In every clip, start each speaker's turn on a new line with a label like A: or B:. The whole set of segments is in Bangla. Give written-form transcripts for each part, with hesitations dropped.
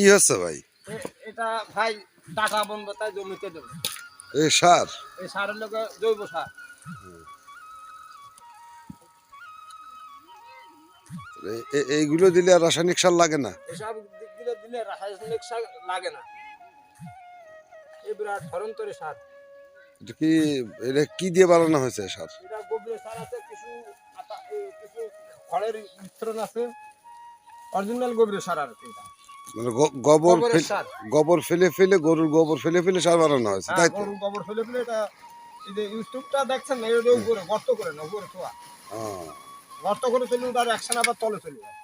A: কি হচ্ছে ভাই?
B: এটা ভাই ডাটা বন্ধ তাই জমিতে দেবে।
A: এই সার?
B: এই সারের লোকে জৈব সার।
A: এইগুলো দিলে আর রাসায়নিক সার লাগে না?
B: এসব দিকগুলো দিলে রাসায়নিক সার লাগে না। এই বিরাট ধরন্তরে সার।
A: এটা কি দিয়ে বানানো হয়েছে সার?
B: এটা গোবরের সার আছে, কিছু কিছু খড়ের মিশ্রণ আছে, অরিজিনাল গোবরের সার আর কি। এটা
A: মানে
B: গোবরের সার।
A: গোবর ফেলে ফেলে, গরুর গোবর ফেলে ফেলে সার বানানো হয়েছে, তাই তো?
B: গরুর গোবর ফেলে ফেলে এটা। এই যে ইউটিউবটা দেখছেন না, এর উপরে গর্ত করে না, উপরে ছোঁয়া গর্ত করে চলে ওটার একশন আবার তলে চলে যায়।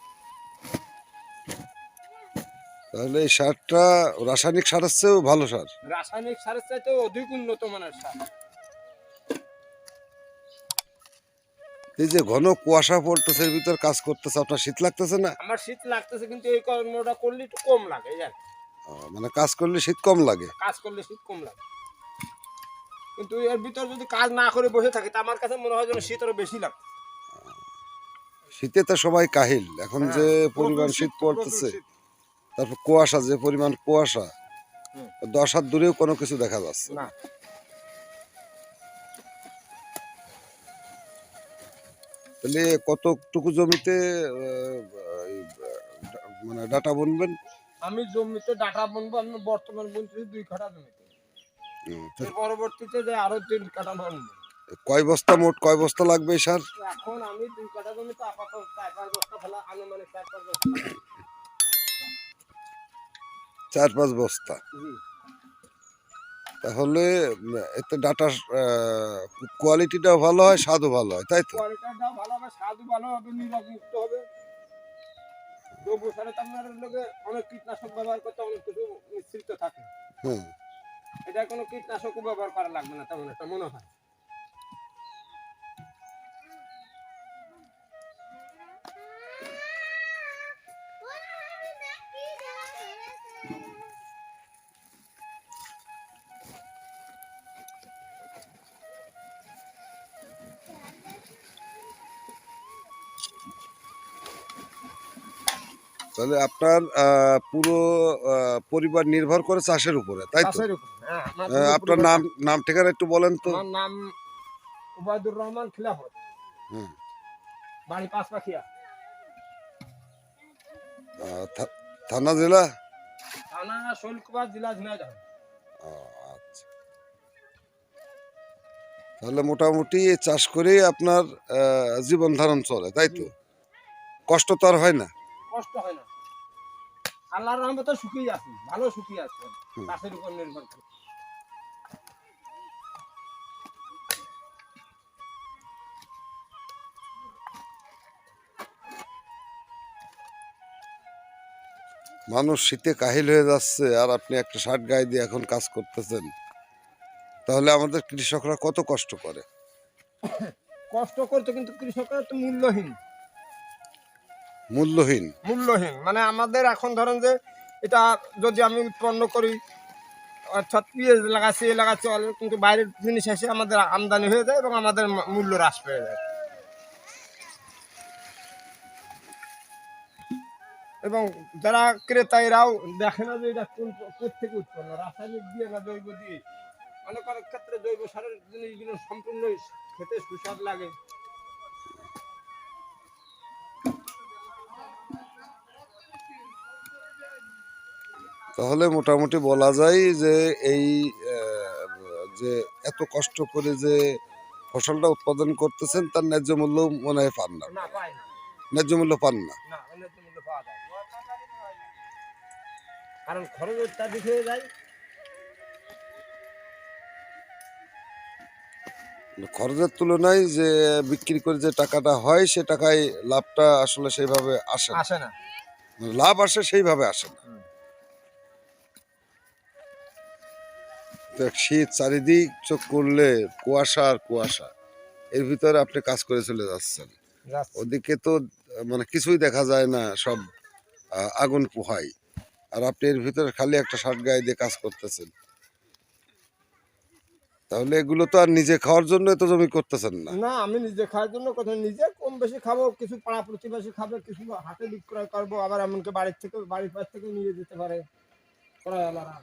A: তাহলে এই সারটা রাসায়নিক সারের চেয়েও ভালো সার?
B: রাসায়নিক সারের চাইতে অধিক উন্নত মানের সার।
A: এই যে ঘন কুয়াশা পড়তেছে, এর ভিতর কাজ করতেছে, আপনার শীত লাগতেছে না?
B: আমার শীত লাগতেছে, কিন্তু এই কর্মটা করলে একটু কম লাগে।
A: মানে কাজ করলে শীত কম লাগে?
B: কাজ করলে শীত কম লাগে, কিন্তু এর ভিতর যদি কাজ না করে বসে থাকে তা আমার কাছে মনে হয় যেন শীত আরো বেশি লাগে।
A: শীতে তো সবাই কাহিল, এখন যে পরিমাণ শীত পড়তেছে, তারপর কুয়াশা, যে পরিমাণ কুয়াশা, 10 হাত দূরেও কোনো কিছু দেখা যাচ্ছে
B: না।
A: তাহলে কতটুকু জমিতে মানে ডাটা বুনবেন?
B: আমি জমিতে ডাটা বুনবো, আমি বর্তমান বুনতেছি 2 কাঠা জমিতে। এর পরবর্তীতে যে আরো 3 কাঠা বুনবো।
A: কয় বস্তা লাগবে এই সার?
B: এখন আমি 2 কাঠা জমিতে আপাতত 4-5 বস্তা ফেলা, আনুমানিক 4-5 বস্তা।
A: 4-5 বস্তা।
B: জি।
A: তাহলে এতে ডাটার কোয়ালিটিটাও ভালো হয়, স্বাদও ভালো হয়, তাই তো?
B: কোয়ালিটিটাও ভালো হবে, স্বাদও ভালো হবে, নিরব মুক্ত হবে। জৈব সারে তো আপনার লোকে অনেক কীটনাশক ব্যবহার করতে, অনেক কিছু মিশ্রিত থাকে। এটা কোনো কীটনাশকও ব্যবহার করা লাগবে না তেমন একটা মনে হয়।
A: তাহলে আপনার পুরো পরিবার নির্ভর করে চাষের উপরে, তাই তো? আপনার নাম ঠিকানা একটু বলেন তো।
B: আমার নাম ওবায়দুর রহমান খিলাফত, বাড়ি পাঁচপাখিয়া,
A: থানা জেলা?
B: থানা শৈলকুপা, জেলা ঝিনাইদহ।
A: আচ্ছা, তাহলে মোটামুটি চাষ করেই আপনার জীবন ধারণ চলে, তাই তো? কষ্ট তো আর হয় না?
B: কষ্ট হয় না, আল্লাহর রহমতে সুখী আছি, ভালো সুখী আছি চাষের উপর নির্ভর করে।
A: মানুষ শীতে কাহিল হয়ে যাচ্ছে, আর আপনি একটা শার্ট গায়ে দিয়ে এখন কাজ করতেছেন, তাহলে আমাদের কৃষকরা কত কষ্ট করে।
B: কষ্ট করতে, কিন্তু কৃষকরা তো মূল্যহীন।
A: মূল্যহীন?
B: মূল্যহীন মানে আমাদের এখন ধরেন যে এটা যদি আমি উৎপন্ন করি, অর্থাৎ পেঁয়াজ লাগাচ্ছি কিন্তু বাইরের জিনিস এসে আমাদের আমদানি হয়ে যায় এবং আমাদের মূল্য হ্রাস পেয়ে যায়। এবং যারা ক্রেতা এরাও দেখে না যে এটা কোন থেকে উৎপন্ন, রাসায়নিক দিয়ে না জৈব দিয়ে। অনেক অনেক ক্ষেত্রে জৈব সারের জিনিসগুলো সম্পূর্ণ খেতে সুস্বাদ লাগে।
A: তাহলে মোটামুটি বলা যায় যে এই যে এত কষ্ট করে যে ফসলটা উৎপাদন করতেছেন, তার ন্যায্য মূল্য মনে হয় পান না? ন্যায্য মূল্য পান না?
B: কারণ খরচ অত্যাধিক হয়ে যায়।
A: খরচের তুলনায় যে বিক্রি করে যে টাকাটা হয়, সে টাকায় লাভটা আসলে সেইভাবে আসে
B: না।
A: লাভ আসে, সেইভাবে আসে না। শীত চারিদিক চোখ করলে কুয়াশা আর কুয়াশা, এর ভিতরে আপনি কাজ করে চলে যাচ্ছেন। ওদিকে তো মানে কিছুই দেখা যায় না, সব আগুন পোহাই, আর আপনি এর ভিতরে খালি একটা শার্ট গায়ে দিয়ে কাজ করতেছেন। তাহলে এগুলো তো আর নিজে খাওয়ার জন্য এত জমি করতেছেন না?
B: না, আমি নিজে খাওয়ার জন্য কথা, নিজে কম বেশি খাবো, কিছু পাড়া প্রতিবেশী খাবে, কিছু হাটে বিক্রয় করবো, আবার এমনকি বাড়ির পাশ থেকে নিয়ে যেতে পারে ক্রয়ওয়ালারা।